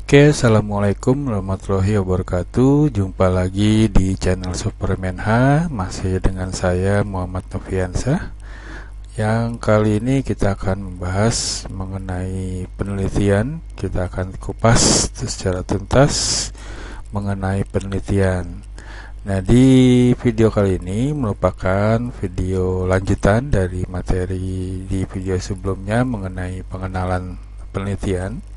Oke, assalamualaikum warahmatullahi wabarakatuh. Jumpa lagi di channel Superman H. Masih dengan saya Muhammad Noviansyah. Yang kali ini kita akan membahas mengenai penelitian. Kita akan kupas secara tuntas mengenai penelitian. Nah, di video kali ini merupakan video lanjutan dari materi di video sebelumnya mengenai pengenalan penelitian.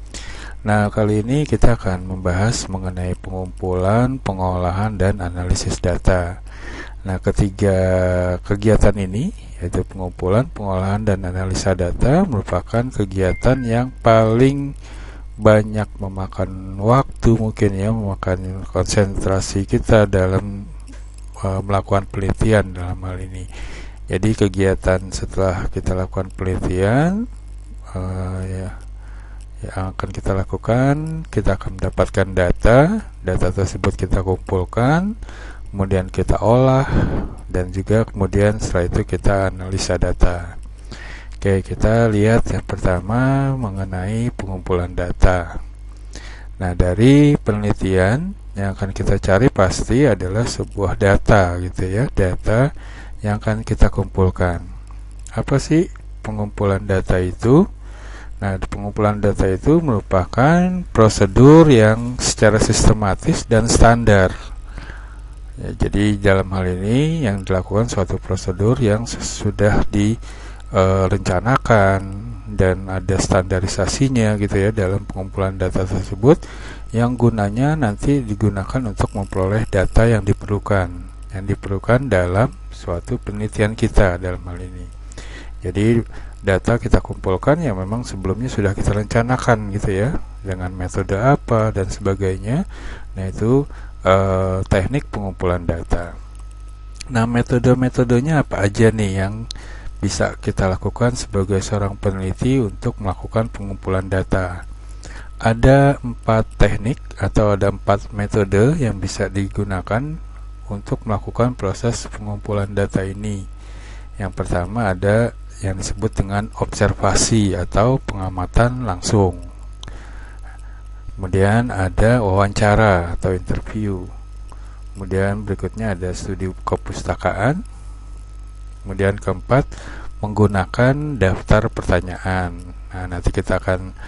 Nah, kali ini kita akan membahas mengenai pengumpulan, pengolahan, dan analisis data. Nah, ketiga kegiatan ini, yaitu pengumpulan, pengolahan, dan analisa data, merupakan kegiatan yang paling banyak memakan waktu, mungkin ya, memakan konsentrasi kita dalam melakukan penelitian dalam hal ini. Jadi kegiatan setelah kita lakukan penelitian, yang akan kita lakukan, kita akan mendapatkan data tersebut kita kumpulkan, kemudian kita olah, dan juga kemudian setelah itu kita analisa data. Oke, kita lihat yang pertama mengenai pengumpulan data. Nah, dari penelitian yang akan kita cari pasti adalah sebuah data gitu ya, data yang akan kita kumpulkan. Apa sih pengumpulan data itu? Nah, pengumpulan data itu merupakan prosedur yang secara sistematis dan standar. Ya, jadi dalam hal ini yang dilakukan suatu prosedur yang sudah direncanakan dan ada standarisasinya gitu ya dalam pengumpulan data tersebut, yang gunanya nanti digunakan untuk memperoleh data yang diperlukan dalam suatu penelitian kita dalam hal ini. Jadi data kita kumpulkan yang memang sebelumnya sudah kita rencanakan gitu ya, dengan metode apa dan sebagainya. Nah, itu teknik pengumpulan data. Nah, metode-metodenya apa aja nih yang bisa kita lakukan sebagai seorang peneliti untuk melakukan pengumpulan data? Ada 4 teknik atau ada 4 metode yang bisa digunakan untuk melakukan proses pengumpulan data ini. Yang pertama ada yang disebut dengan observasi atau pengamatan langsung. Kemudian ada wawancara atau interview. Kemudian berikutnya ada studi kepustakaan. Kemudian keempat, menggunakan daftar pertanyaan. Nah, nanti kita akan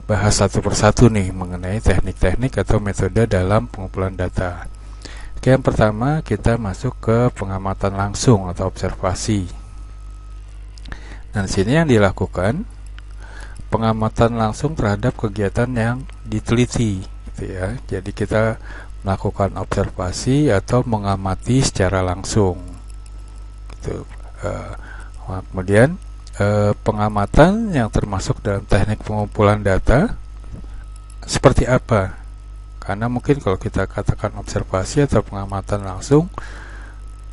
bahas satu persatu nih mengenai teknik-teknik atau metode dalam pengumpulan data. Oke, yang pertama kita masuk ke pengamatan langsung atau observasi. Dan sini yang dilakukan pengamatan langsung terhadap kegiatan yang diteliti, gitu ya. Jadi kita melakukan observasi atau mengamati secara langsung. Gitu. Kemudian pengamatan yang termasuk dalam teknik pengumpulan data seperti apa? Karena mungkin kalau kita katakan observasi atau pengamatan langsung,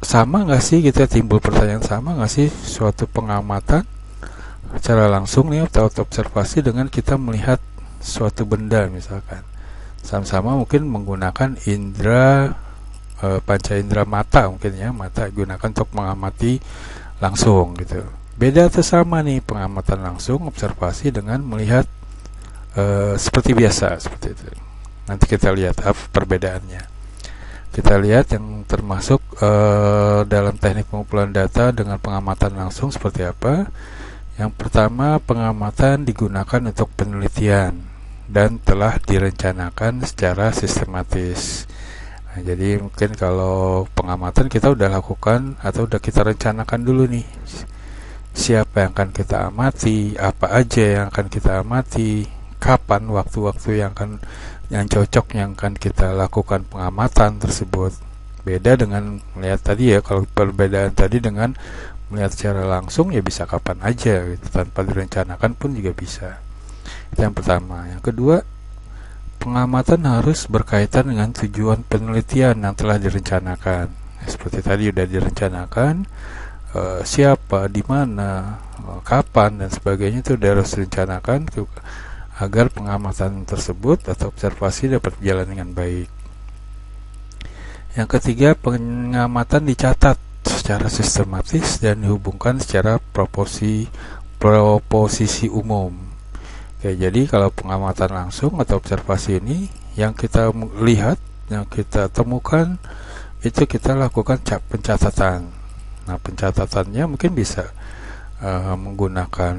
sama nggak sih, kita timbul pertanyaan, sama nggak sih suatu pengamatan secara langsung nih atau observasi dengan kita melihat suatu benda misalkan, sama-sama mungkin menggunakan indera panca indera mata, mungkin ya, mata gunakan untuk mengamati langsung gitu. Beda atau sama nih pengamatan langsung, observasi dengan melihat seperti biasa, seperti itu. Nanti kita lihat apa perbedaannya. Kita lihat yang termasuk dalam teknik pengumpulan data dengan pengamatan langsung seperti apa. Yang pertama, pengamatan digunakan untuk penelitian dan telah direncanakan secara sistematis. Nah, jadi mungkin kalau pengamatan kita udah lakukan atau udah kita rencanakan dulu nih, siapa yang akan kita amati, apa aja yang akan kita amati, kapan waktu-waktu yang cocok yang akan kita lakukan pengamatan tersebut. Beda dengan melihat tadi ya, kalau perbedaan tadi dengan melihat secara langsung ya bisa kapan aja gitu, tanpa direncanakan pun juga bisa. Itu yang pertama. Yang kedua, pengamatan harus berkaitan dengan tujuan penelitian yang telah direncanakan. Seperti tadi udah direncanakan, siapa, di mana, kapan dan sebagainya, itu udah harus direncanakan agar pengamatan tersebut atau observasi dapat berjalan dengan baik. Yang ketiga, pengamatan dicatat secara sistematis dan dihubungkan secara proposisi umum. Oke, jadi kalau pengamatan langsung atau observasi ini yang kita lihat, yang kita temukan itu kita lakukan pencatatan. Nah, pencatatannya mungkin bisa menggunakan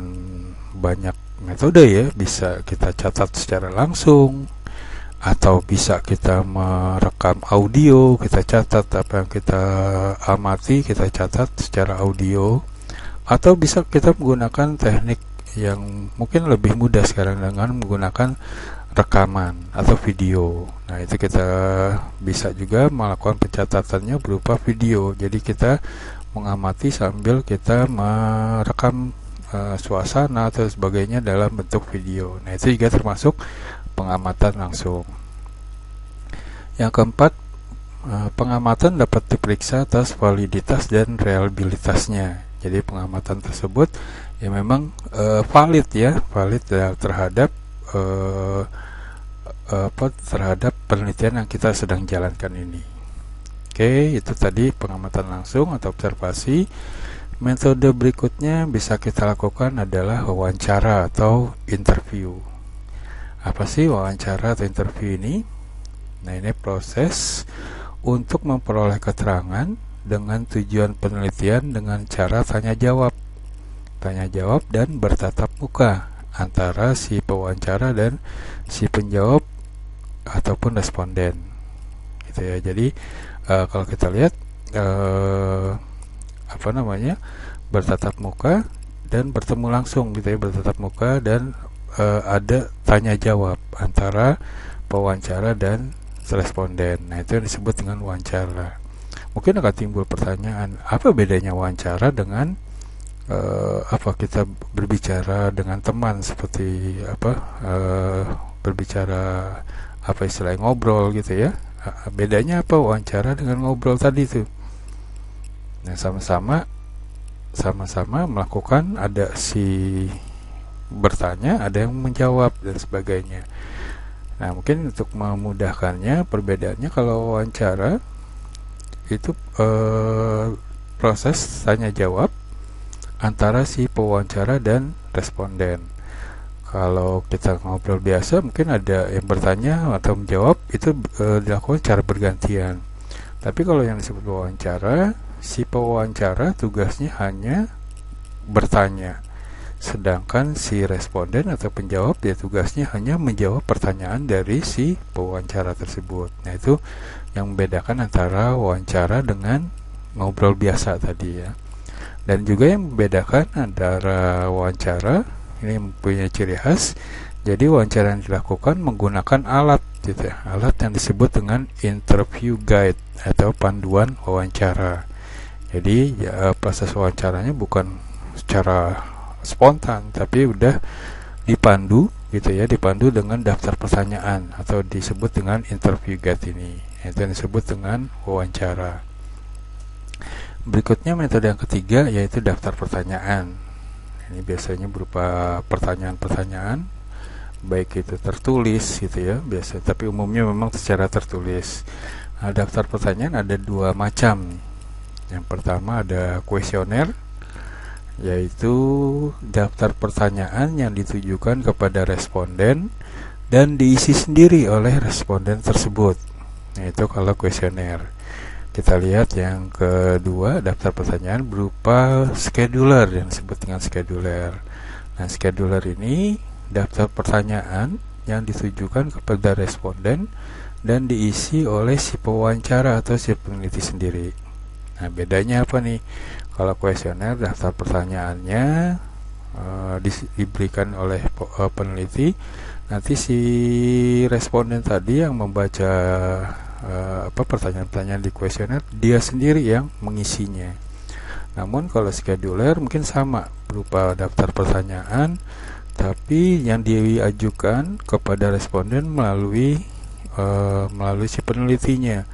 banyak metode ya, bisa kita catat secara langsung atau bisa kita merekam audio, kita catat apa yang kita amati, kita catat secara audio, atau bisa kita menggunakan teknik yang mungkin lebih mudah sekarang dengan menggunakan rekaman atau video. Nah, itu kita bisa juga melakukan pencatatannya berupa video. Jadi kita mengamati sambil kita merekam suasana atau sebagainya dalam bentuk video. Nah, itu juga termasuk pengamatan langsung. Yang keempat, pengamatan dapat diperiksa atas validitas dan reliabilitasnya. Jadi pengamatan tersebut ya memang valid terhadap terhadap penelitian yang kita sedang jalankan ini. Oke, itu tadi pengamatan langsung atau observasi. Metode berikutnya bisa kita lakukan adalah wawancara atau interview. Apa sih wawancara atau interview ini? Nah, ini proses untuk memperoleh keterangan dengan tujuan penelitian dengan cara tanya jawab dan bertatap muka antara si pewawancara dan si penjawab ataupun responden. Gitu ya. Jadi kalau kita lihat bertatap muka dan bertemu langsung gitu ya, bertatap muka dan ada tanya jawab antara pewawancara dan responden. Nah, itu yang disebut dengan wawancara. Mungkin akan timbul pertanyaan, apa bedanya wawancara dengan kita berbicara dengan teman seperti berbicara istilahnya ngobrol gitu ya. Bedanya apa wawancara dengan ngobrol tadi itu? Nah, sama-sama melakukan, ada si bertanya, ada yang menjawab dan sebagainya. Nah, mungkin untuk memudahkannya, perbedaannya kalau wawancara itu proses tanya jawab antara si pewawancara dan responden. Kalau kita ngobrol biasa, mungkin ada yang bertanya atau menjawab, itu dilakukan secara bergantian. Tapi kalau yang disebut wawancara, si pewawancara tugasnya hanya bertanya, sedangkan si responden atau penjawab dia tugasnya hanya menjawab pertanyaan dari si pewawancara tersebut. Nah, itu yang membedakan antara wawancara dengan ngobrol biasa tadi ya. Dan juga yang membedakan antara wawancara, ini mempunyai ciri khas. Jadi wawancara yang dilakukan menggunakan alat gitu ya, alat yang disebut dengan interview guide atau panduan wawancara. Jadi proses wawancaranya bukan secara spontan, tapi udah dipandu gitu ya, dipandu dengan daftar pertanyaan atau disebut dengan interview guide ini. Itu yang disebut dengan wawancara. Berikutnya metode yang ketiga yaitu daftar pertanyaan. Ini biasanya berupa pertanyaan-pertanyaan, baik itu tertulis gitu ya, biasa, tapi umumnya memang secara tertulis. Nah, daftar pertanyaan ada dua macam. Yang pertama ada kuesioner, yaitu daftar pertanyaan yang ditujukan kepada responden dan diisi sendiri oleh responden tersebut. Nah, itu kalau kuesioner. Kita lihat yang kedua, daftar pertanyaan berupa scheduler yang disebut dengan scheduler. Nah, scheduler ini daftar pertanyaan yang ditujukan kepada responden dan diisi oleh si pewawancara atau si peneliti sendiri. Nah, bedanya apa nih? Kalau kuesioner, daftar pertanyaannya diberikan oleh peneliti, nanti si responden tadi yang membaca pertanyaan-pertanyaan di kuesioner, dia sendiri yang mengisinya. Namun kalau scheduler mungkin sama, berupa daftar pertanyaan, tapi yang diajukan kepada responden melalui si penelitinya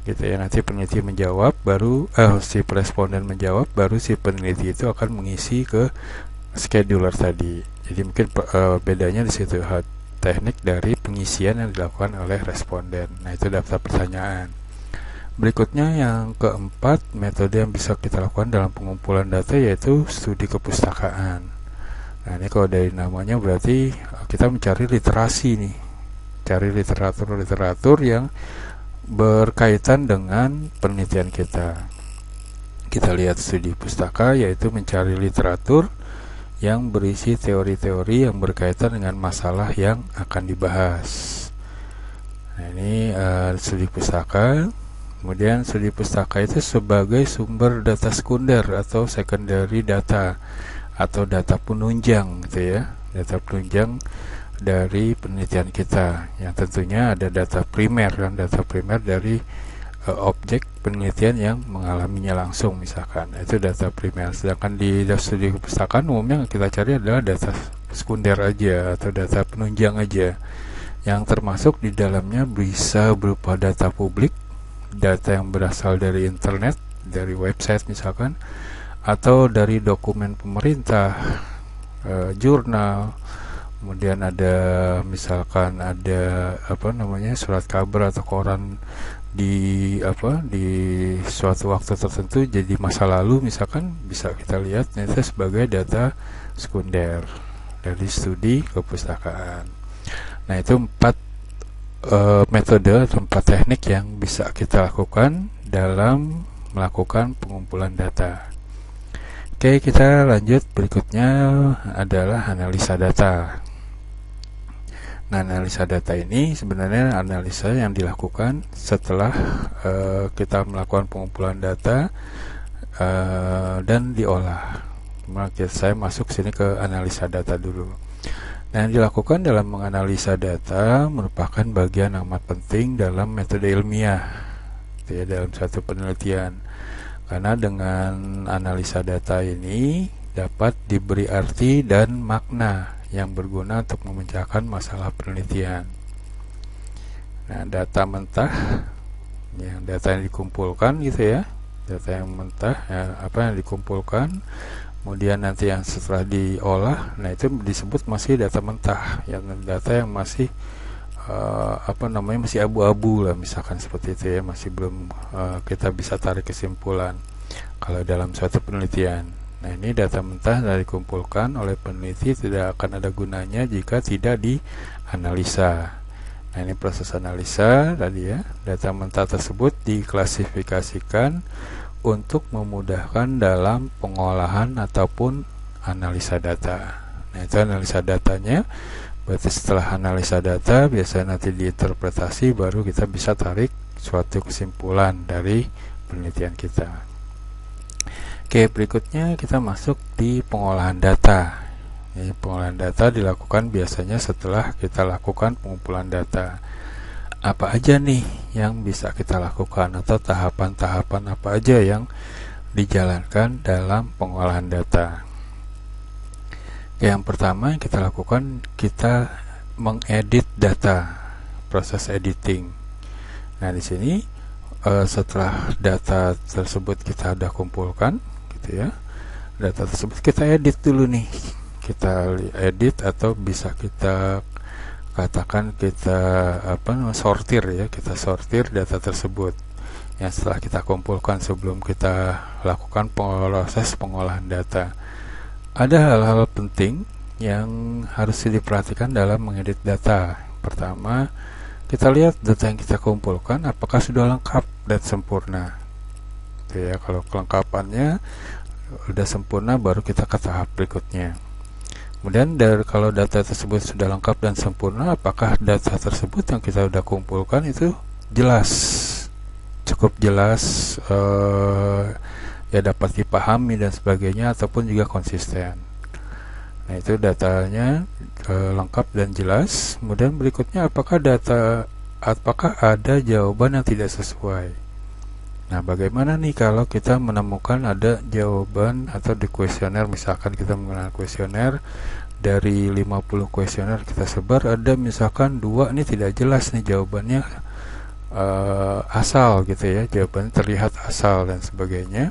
gitu ya. Nanti peneliti menjawab, baru si responden menjawab, baru si peneliti itu akan mengisi ke scheduler tadi. Jadi mungkin bedanya di situ, teknik dari pengisian yang dilakukan oleh responden. Nah, itu daftar pertanyaan. Berikutnya yang keempat, metode yang bisa kita lakukan dalam pengumpulan data yaitu studi kepustakaan. Nah, ini kalau dari namanya berarti kita mencari literasi nih, cari literatur yang berkaitan dengan penelitian kita. Kita lihat studi pustaka, yaitu mencari literatur yang berisi teori-teori yang berkaitan dengan masalah yang akan dibahas. Nah, ini studi pustaka. Kemudian studi pustaka itu sebagai sumber data sekunder atau secondary data atau data penunjang gitu ya, data penunjang dari penelitian kita, yang tentunya ada data primer kan, data primer dari objek penelitian yang mengalaminya langsung misalkan, itu data primer. Sedangkan di studi perpustakaan umumnya kita cari adalah data sekunder aja atau data penunjang aja, yang termasuk di dalamnya bisa berupa data publik, data yang berasal dari internet, dari website misalkan, atau dari dokumen pemerintah, jurnal, kemudian ada misalkan ada surat kabar atau koran di suatu waktu tertentu jadi masa lalu misalkan, bisa kita lihat itu sebagai data sekunder dari studi kepustakaan. Nah, itu 4 metode atau 4 teknik yang bisa kita lakukan dalam melakukan pengumpulan data. Oke, kita lanjut. Berikutnya adalah analisa data. Nah, analisa data ini sebenarnya analisa yang dilakukan setelah kita melakukan pengumpulan data dan diolah. Maka saya masuk sini ke analisa data dulu. Nah, yang dilakukan dalam menganalisa data merupakan bagian amat penting dalam metode ilmiah, ya, dalam suatu penelitian. Karena dengan analisa data ini dapat diberi arti dan makna yang berguna untuk memecahkan masalah penelitian. Nah, data mentah, data yang dikumpulkan gitu ya, data yang mentah, yang dikumpulkan, kemudian nanti yang setelah diolah, nah itu disebut masih data mentah, yang data yang masih masih abu-abu lah, misalkan seperti itu ya, masih belum kita bisa tarik kesimpulan kalau dalam suatu penelitian. Nah, ini data mentah yang dikumpulkan oleh peneliti tidak akan ada gunanya jika tidak dianalisa. Nah, ini proses analisa tadi ya. Data mentah tersebut diklasifikasikan untuk memudahkan dalam pengolahan ataupun analisa data. Nah, itu analisa datanya. Berarti setelah analisa data, biasanya nanti diinterpretasi, baru kita bisa tarik suatu kesimpulan dari penelitian kita. Oke, berikutnya kita masuk di pengolahan data. Ini pengolahan data dilakukan biasanya setelah kita lakukan pengumpulan data. Apa aja nih yang bisa kita lakukan, atau tahapan-tahapan apa aja yang dijalankan dalam pengolahan data? Yang pertama yang kita lakukan, kita mengedit data, proses editing. Nah, di sini setelah data tersebut kita udah kumpulkan, gitu ya, data tersebut kita edit dulu nih. Kita edit atau bisa kita katakan kita sortir ya, kita sortir data tersebut yang setelah kita kumpulkan sebelum kita lakukan proses pengolahan data. Ada hal-hal penting yang harus diperhatikan dalam mengedit data. Pertama, kita lihat data yang kita kumpulkan apakah sudah lengkap dan sempurna. Ya, kalau kelengkapannya sudah sempurna, baru kita ke tahap berikutnya. Kemudian kalau data tersebut sudah lengkap dan sempurna, apakah data tersebut yang kita sudah kumpulkan itu jelas, cukup jelas, ya dapat dipahami dan sebagainya, ataupun juga konsisten. Nah, itu datanya lengkap dan jelas. Kemudian berikutnya, apakah ada jawaban yang tidak sesuai. Nah, bagaimana nih kalau kita menemukan ada jawaban, atau di kuesioner misalkan kita menggunakan kuesioner, dari 50 kuesioner kita sebar, ada misalkan 2 nih tidak jelas nih jawabannya, asal gitu ya, jawabannya terlihat asal dan sebagainya.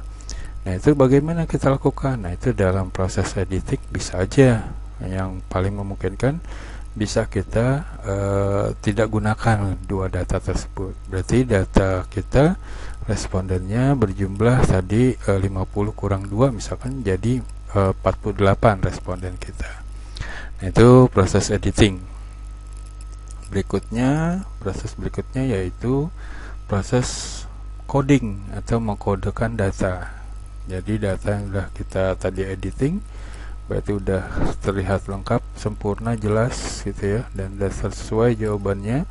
Nah, itu bagaimana kita lakukan? Nah, itu dalam proses editing bisa aja, yang paling memungkinkan bisa kita tidak gunakan 2 data tersebut. Berarti data kita, respondennya berjumlah tadi 50 kurang 2 misalkan, jadi 48 responden kita. Nah, itu proses editing. Proses berikutnya yaitu proses coding atau mengkodekan data. Jadi data yang sudah kita tadi editing berarti udah terlihat lengkap, sempurna, jelas gitu ya, dan sudah sesuai jawabannya.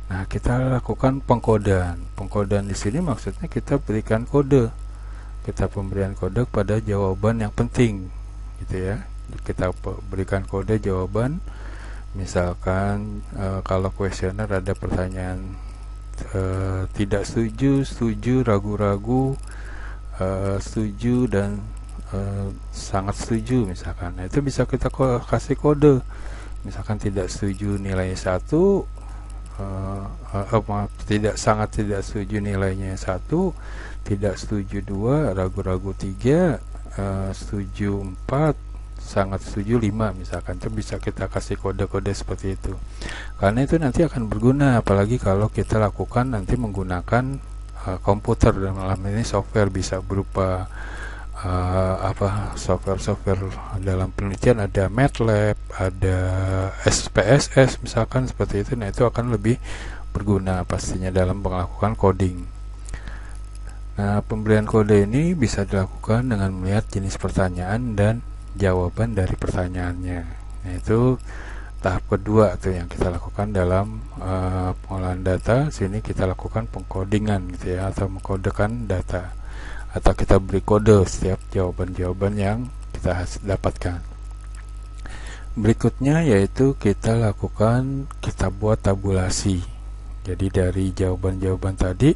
Nah, kita lakukan pengkodan. Pengkodan di sini maksudnya kita berikan kode. Kita pemberian kode pada jawaban yang penting gitu ya. Kita berikan kode jawaban. Misalkan kalau kuesioner ada pertanyaan tidak setuju, setuju, ragu-ragu, setuju, dan sangat setuju misalkan. Nah, itu bisa kita kasih kode. Misalkan tidak setuju nilainya 1, sangat tidak setuju nilainya 1, tidak setuju 2, ragu-ragu 3, setuju 4, sangat setuju 5 misalkan. Itu bisa kita kasih kode-kode seperti itu, karena itu nanti akan berguna, apalagi kalau kita lakukan nanti menggunakan komputer. Dalam ini software bisa berupa software dalam penelitian, ada MATLAB, ada SPSS misalkan seperti itu. Nah, itu akan lebih berguna pastinya dalam melakukan coding. Nah, pemberian kode ini bisa dilakukan dengan melihat jenis pertanyaan dan jawaban dari pertanyaannya. Nah, itu tahap kedua tuh yang kita lakukan dalam pengolahan data. Sini kita lakukan pengkodingan gitu ya, atau mengkodekan data, atau kita beri kode setiap jawaban-jawaban yang kita dapatkan. Berikutnya yaitu kita buat tabulasi. Jadi dari jawaban-jawaban tadi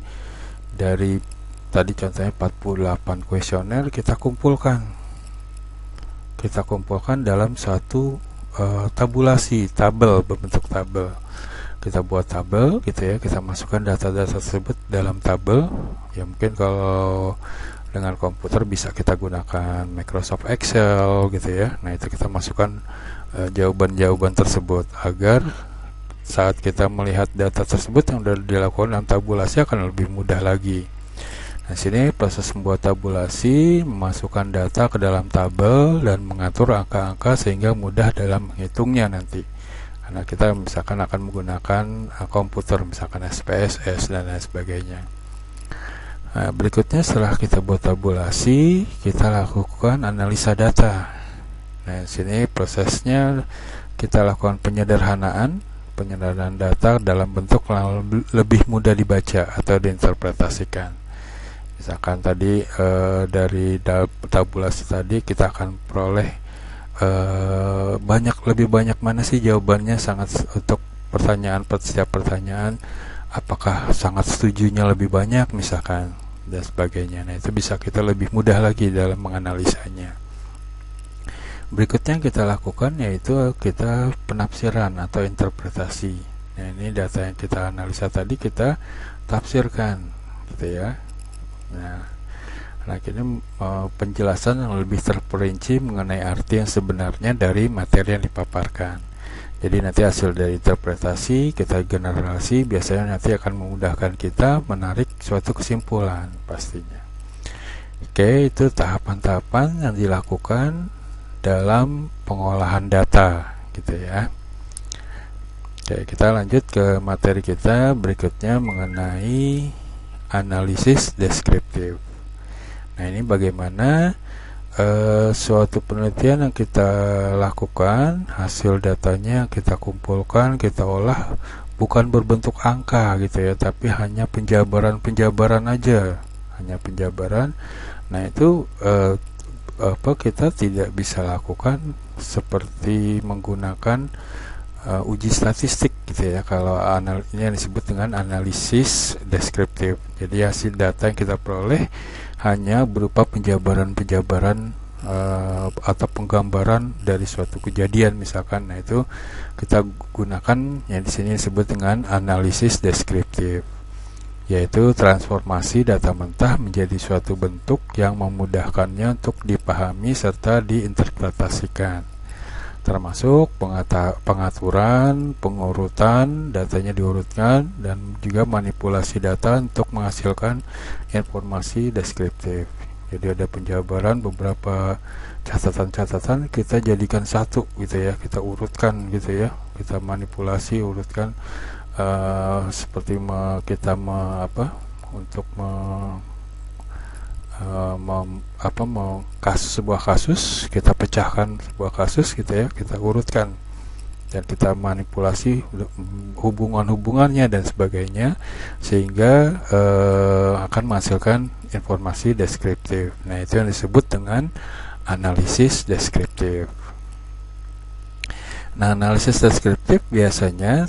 contohnya 48 kuesioner kita kumpulkan dalam satu tabulasi, berbentuk tabel. Kita buat tabel gitu ya, kita masukkan data-data tersebut dalam tabel. Ya, mungkin kalau dengan komputer bisa kita gunakan Microsoft Excel gitu ya. Nah, itu kita masukkan jawaban-jawaban tersebut agar saat kita melihat data tersebut yang sudah dilakukan dalam tabulasi akan lebih mudah lagi. Nah, sini proses membuat tabulasi, memasukkan data ke dalam tabel dan mengatur angka-angka sehingga mudah dalam menghitungnya nanti. Karena kita misalkan akan menggunakan komputer, misalkan SPSS dan lain sebagainya. Nah, berikutnya setelah kita buat tabulasi, kita lakukan analisa data. Nah, sini prosesnya kita lakukan penyederhanaan data dalam bentuk lebih mudah dibaca atau diinterpretasikan. Misalkan tadi dari tabulasi tadi kita akan peroleh lebih banyak mana sih jawabannya untuk setiap pertanyaan, apakah sangat setujunya lebih banyak misalkan, dan sebagainya. Nah, itu bisa kita lebih mudah lagi dalam menganalisanya. Berikutnya yang kita lakukan yaitu kita penafsiran atau interpretasi. Nah, ini data yang kita analisa tadi kita tafsirkan gitu ya. Nah, ini penjelasan yang lebih terperinci mengenai arti yang sebenarnya dari materi yang dipaparkan. Jadi nanti hasil dari interpretasi kita generasi, biasanya nanti akan memudahkan kita menarik suatu kesimpulan pastinya. Oke, itu tahapan-tahapan yang dilakukan dalam pengolahan data gitu ya. Oke, kita lanjut ke materi kita berikutnya mengenai analisis deskriptif. Nah, ini bagaimana suatu penelitian yang kita lakukan, hasil datanya kita kumpulkan, kita olah, bukan berbentuk angka gitu ya, tapi hanya penjabaran aja, hanya penjabaran. Nah, itu kita tidak bisa lakukan seperti menggunakan uji statistik gitu ya, kalau ini yang disebut dengan analisis deskriptif. Jadi hasil data yang kita peroleh hanya berupa penjabaran atau penggambaran dari suatu kejadian misalkan. Nah, itu kita gunakan yang di sini disebut dengan analisis deskriptif, yaitu transformasi data mentah menjadi suatu bentuk yang memudahkannya untuk dipahami serta diinterpretasikan, termasuk pengaturan, pengurutan, datanya diurutkan, dan juga manipulasi data untuk menghasilkan informasi deskriptif. Jadi ada penjabaran beberapa catatan-catatan, kita jadikan satu gitu ya, kita urutkan gitu ya, kita manipulasi urutkan, seperti untuk sebuah kasus, kita pecahkan sebuah kasus gitu ya, kita urutkan dan kita manipulasi hubungan-hubungannya dan sebagainya, sehingga akan menghasilkan informasi deskriptif. Nah, itu yang disebut dengan analisis deskriptif. Nah, analisis deskriptif biasanya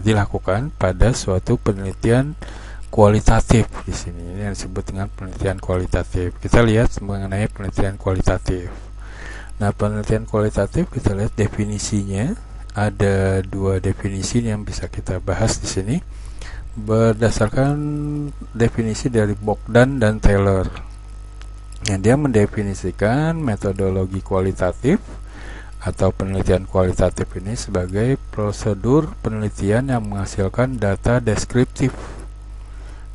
dilakukan pada suatu penelitian kualitatif. Di sini ini yang disebut dengan penelitian kualitatif. Kita lihat mengenai penelitian kualitatif. Nah, penelitian kualitatif kita lihat definisinya. Ada dua definisi yang bisa kita bahas di sini berdasarkan definisi dari Bogdan dan Taylor. Yang dia mendefinisikan metodologi kualitatif atau penelitian kualitatif ini sebagai prosedur penelitian yang menghasilkan data deskriptif.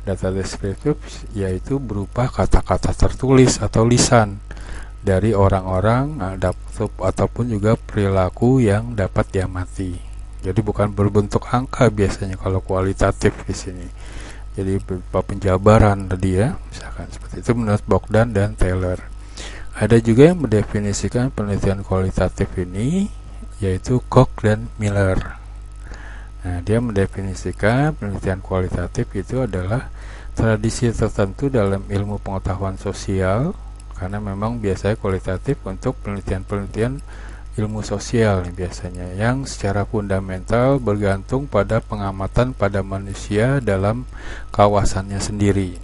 Data deskriptif yaitu berupa kata-kata tertulis atau lisan dari orang-orang ataupun juga perilaku yang dapat diamati. Jadi bukan berbentuk angka biasanya kalau kualitatif di sini. Jadi berupa penjabaran tadi ya, misalkan seperti itu menurut Bogdan dan Taylor. Ada juga yang mendefinisikan penelitian kualitatif ini yaitu Koch dan Miller. Nah, dia mendefinisikan penelitian kualitatif itu adalah tradisi tertentu dalam ilmu pengetahuan sosial, karena memang biasanya kualitatif untuk penelitian-penelitian ilmu sosial biasanya yang secara fundamental bergantung pada pengamatan pada manusia dalam kawasannya sendiri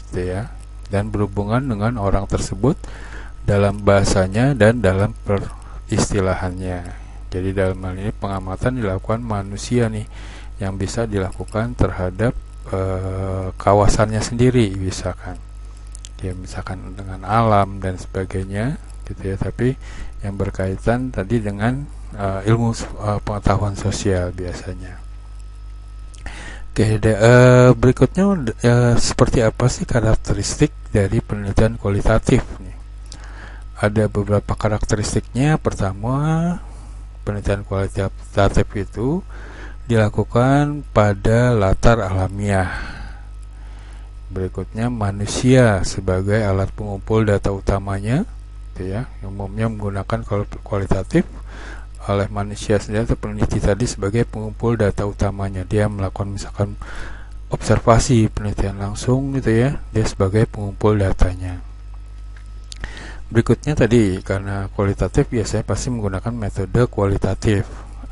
gitu ya, dan berhubungan dengan orang tersebut dalam bahasanya dan dalam peristilahannya. Jadi dalam hal ini pengamatan dilakukan manusia nih, yang bisa dilakukan terhadap kawasannya sendiri, misalkan ya, misalkan dengan alam dan sebagainya gitu ya, tapi yang berkaitan tadi dengan ilmu pengetahuan sosial biasanya. Oke, berikutnya seperti apa sih karakteristik dari penelitian kualitatif nih? Ada beberapa karakteristiknya. Pertama, penelitian kualitatif itu dilakukan pada latar alamiah. Berikutnya, manusia sebagai alat pengumpul data utamanya, gitu ya, umumnya menggunakan kualitatif oleh manusia sendiri atau peneliti tadi sebagai pengumpul data utamanya. Dia melakukan misalkan observasi, penelitian langsung gitu ya, dia sebagai pengumpul datanya. Berikutnya tadi, karena kualitatif biasanya pasti menggunakan metode kualitatif.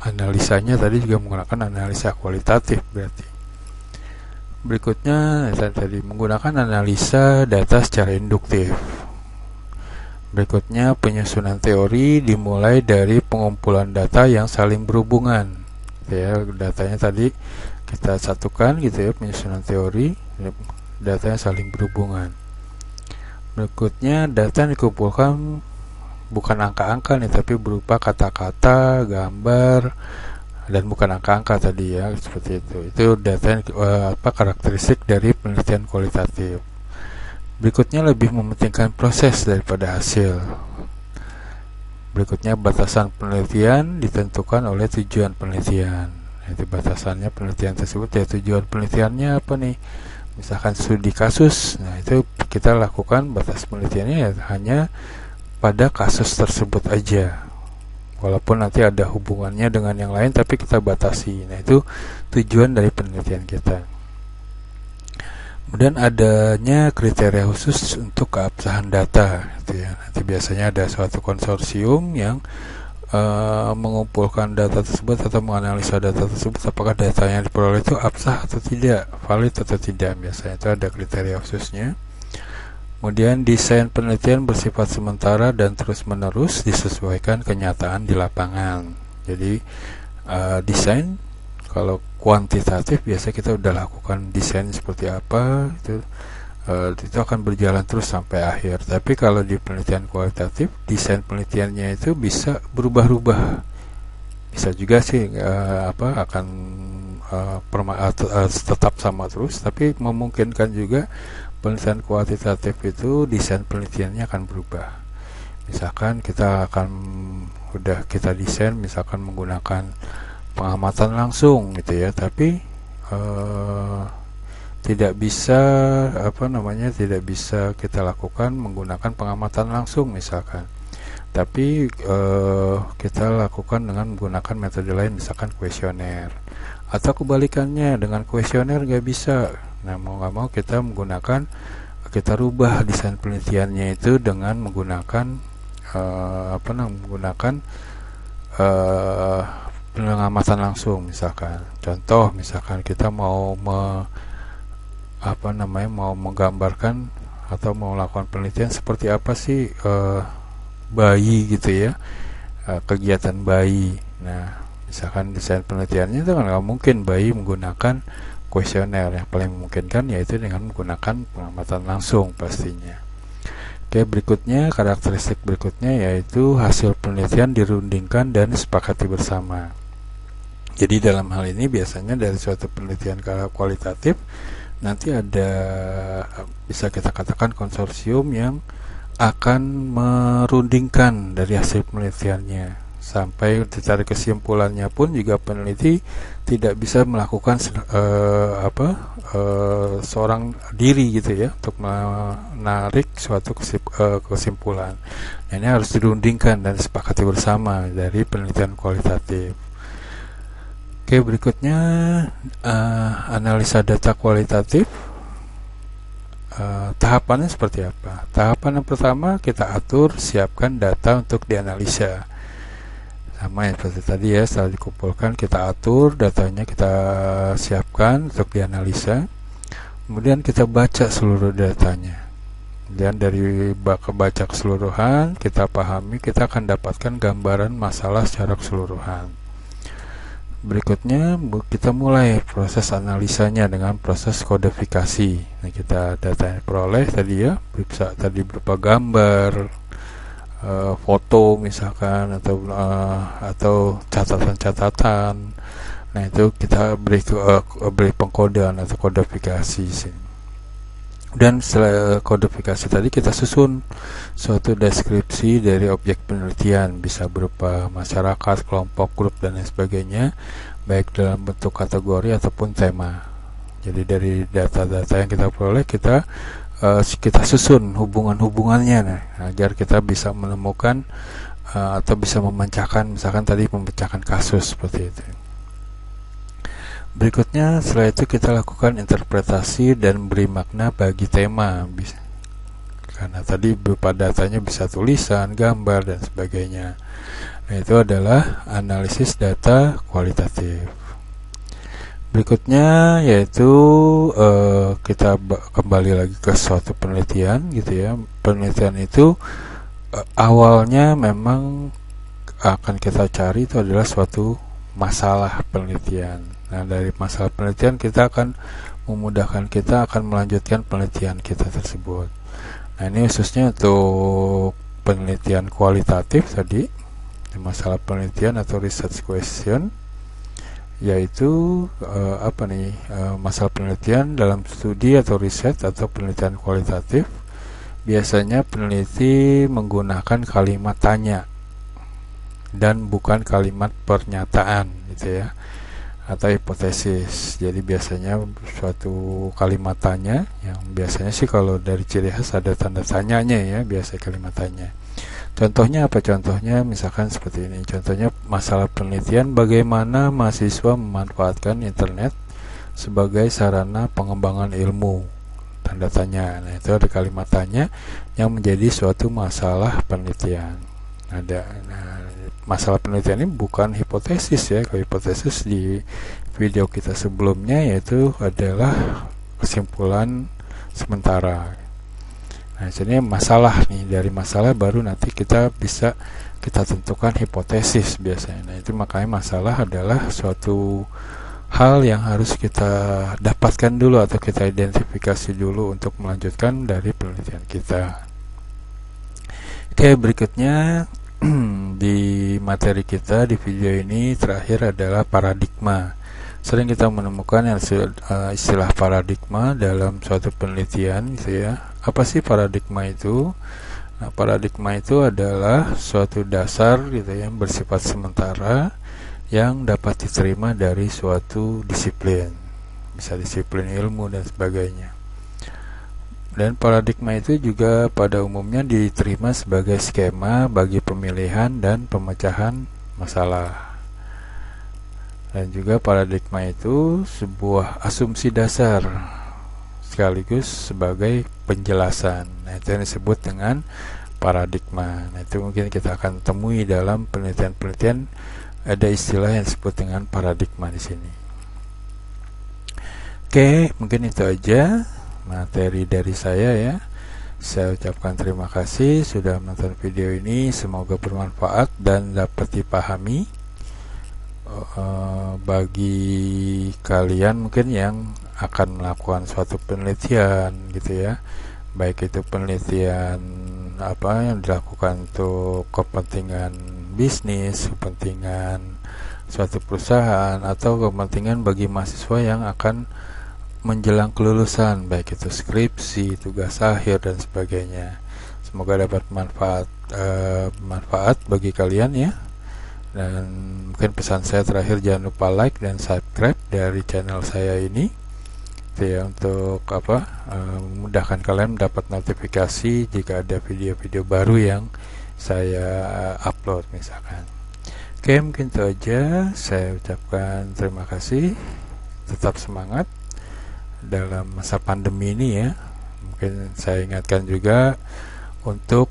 Analisanya tadi juga menggunakan analisa kualitatif berarti. Berikutnya tadi menggunakan analisa data secara induktif. Berikutnya penyusunan teori dimulai dari pengumpulan data yang saling berhubungan. Ya, datanya tadi kita satukan gitu ya, penyusunan teori, datanya saling berhubungan. Berikutnya data yang dikumpulkan bukan angka-angka nih, tapi berupa kata-kata, gambar, dan bukan angka-angka tadi ya, seperti itu. Itu data yang, karakteristik dari penelitian kualitatif. Berikutnya lebih mementingkan proses daripada hasil. Berikutnya batasan penelitian ditentukan oleh tujuan penelitian. Itu batasannya penelitian tersebut ya, tujuan penelitiannya apa nih? Misalkan studi kasus, nah itu kita lakukan batas penelitiannya ya hanya pada kasus tersebut aja, walaupun nanti ada hubungannya dengan yang lain tapi kita batasi. Nah, itu tujuan dari penelitian kita. Kemudian adanya kriteria khusus untuk keabsahan data gitu ya. Nanti biasanya ada suatu konsorsium yang mengumpulkan data tersebut atau menganalisa data tersebut, apakah data yang diperoleh itu absah atau tidak, valid atau tidak. Biasanya itu ada kriteria khususnya. Kemudian desain penelitian bersifat sementara dan terus-menerus disesuaikan kenyataan di lapangan. Jadi desain kalau kuantitatif biasanya kita udah lakukan desain seperti apa, itu akan berjalan terus sampai akhir. Tapi kalau di penelitian kualitatif, desain penelitiannya itu bisa berubah-ubah. Bisa juga sih akan tetap sama terus, tapi memungkinkan juga penelitian kuantitatif itu desain penelitiannya akan berubah. Misalkan kita desain misalkan menggunakan pengamatan langsung gitu ya, tapi tidak bisa kita lakukan menggunakan pengamatan langsung misalkan, tapi kita lakukan dengan menggunakan metode lain, misalkan kuesioner, atau kebalikannya dengan kuesioner nggak bisa. Nah, mau nggak mau kita rubah desain penelitiannya itu dengan menggunakan pengamatan langsung. Misalkan kita mau menggambarkan atau mau melakukan penelitian seperti apa sih bayi gitu ya, kegiatan bayi. Nah, misalkan desain penelitiannya itu kan nggak mungkin bayi menggunakan kuesioner. Yang paling memungkinkan yaitu dengan menggunakan pengamatan langsung pastinya. Oke, karakteristik berikutnya yaitu hasil penelitian dirundingkan dan disepakati bersama. Jadi dalam hal ini biasanya dari suatu penelitian kualitatif nanti bisa kita katakan konsorsium yang akan merundingkan dari hasil penelitiannya sampai dicari kesimpulannya pun juga peneliti tidak bisa melakukan seorang diri gitu ya untuk menarik suatu kesimpulan. Nah, ini harus dirundingkan dan disepakati bersama dari penelitian kualitatif. Oke, berikutnya analisa data kualitatif. Tahapannya seperti apa? Tahapan yang pertama, kita siapkan data untuk dianalisa. Sama ya seperti tadi ya, setelah dikumpulkan kita atur datanya, kita siapkan untuk dianalisa. Kemudian kita baca seluruh datanya. Dan dari baca keseluruhan, kita pahami, kita akan dapatkan gambaran masalah secara keseluruhan. Berikutnya kita mulai proses analisanya dengan proses kodifikasi. Nah, data yang peroleh tadi ya, berupa gambar, foto misalkan, atau catatan-catatan. Nah, itu kita beri pengkodean atau kodifikasi sih. Dan setelah kodifikasi tadi kita susun suatu deskripsi dari objek penelitian, bisa berupa masyarakat, kelompok, grup, dan lain sebagainya, baik dalam bentuk kategori ataupun tema. Jadi dari data-data yang kita peroleh kita susun hubungan-hubungannya agar kita bisa menemukan atau bisa memecahkan, misalkan tadi memecahkan kasus seperti itu. Berikutnya setelah itu kita lakukan interpretasi dan beri makna bagi tema, karena tadi berupa datanya bisa tulisan, gambar, dan sebagainya. Nah, itu adalah analisis data kualitatif. Berikutnya yaitu kita kembali lagi ke suatu penelitian gitu ya. Penelitian itu awalnya memang akan kita cari itu adalah suatu masalah penelitian. Nah, dari masalah penelitian kita akan memudahkan kita akan melanjutkan penelitian kita tersebut. Nah, ini khususnya untuk penelitian kualitatif tadi, masalah penelitian atau research question, yaitu masalah penelitian dalam studi atau riset atau penelitian kualitatif. Biasanya peneliti menggunakan kalimat tanya dan bukan kalimat pernyataan gitu ya, atau hipotesis. Jadi biasanya suatu kalimat tanya yang biasanya sih kalau dari ciri khas ada tanda tanyanya ya, biasa kalimat tanya. Contohnya apa? Contohnya misalkan seperti ini. Contohnya masalah penelitian, bagaimana mahasiswa memanfaatkan internet sebagai sarana pengembangan ilmu. Tanda tanya. Nah, itu ada kalimat tanya yang menjadi suatu masalah penelitian. Masalah penelitian ini bukan hipotesis ya. Kalau hipotesis di video kita sebelumnya yaitu adalah kesimpulan sementara. Nah, ini masalah nih, dari masalah baru nanti kita bisa kita tentukan hipotesis biasanya. Nah, itu makanya masalah adalah suatu hal yang harus kita dapatkan dulu atau kita identifikasi dulu untuk melanjutkan dari penelitian kita. Oke, berikutnya di materi kita di video ini terakhir adalah paradigma. sering kita menemukan yang istilah paradigma dalam suatu penelitian gitu ya. Apa sih paradigma itu? Nah, paradigma itu adalah suatu dasar gitu ya, bersifat sementara yang dapat diterima dari suatu disiplin, bisa disiplin ilmu dan sebagainya. Dan paradigma itu juga pada umumnya diterima sebagai skema bagi pemilihan dan pemecahan masalah. Dan juga paradigma itu sebuah asumsi dasar sekaligus sebagai penjelasan. Nah, itu yang disebut dengan paradigma. Nah, itu mungkin kita akan temui dalam penelitian-penelitian, ada istilah yang disebut dengan paradigma di sini. Oke, mungkin itu aja materi dari saya ya. Saya ucapkan terima kasih sudah menonton video ini. Semoga bermanfaat dan dapat dipahami. Bagi kalian mungkin yang akan melakukan suatu penelitian gitu ya, baik itu penelitian apa yang dilakukan untuk kepentingan bisnis, kepentingan suatu perusahaan, atau kepentingan bagi mahasiswa yang akan menjelang kelulusan, baik itu skripsi, tugas akhir dan sebagainya. Semoga dapat manfaat bagi kalian ya. Dan mungkin pesan saya terakhir, jangan lupa like dan subscribe dari channel saya ini gitu ya, untuk memudahkan kalian mendapat notifikasi jika ada video-video baru yang saya upload misalkan. Oke, mungkin itu aja. Saya ucapkan terima kasih. Tetap semangat dalam masa pandemi ini ya. Mungkin saya ingatkan juga untuk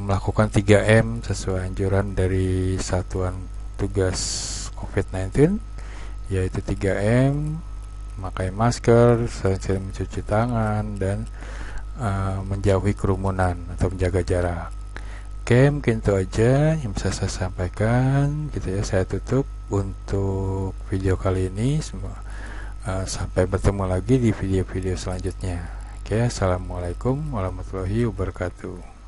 melakukan 3M sesuai anjuran dari Satuan Tugas COVID-19, yaitu 3M, memakai masker, sering mencuci tangan, dan menjauhi kerumunan atau menjaga jarak. Oke, mungkin itu aja yang bisa saya sampaikan gitu ya. Saya tutup untuk video kali ini. Sampai bertemu lagi di video-video selanjutnya. Oke, assalamualaikum warahmatullahi wabarakatuh.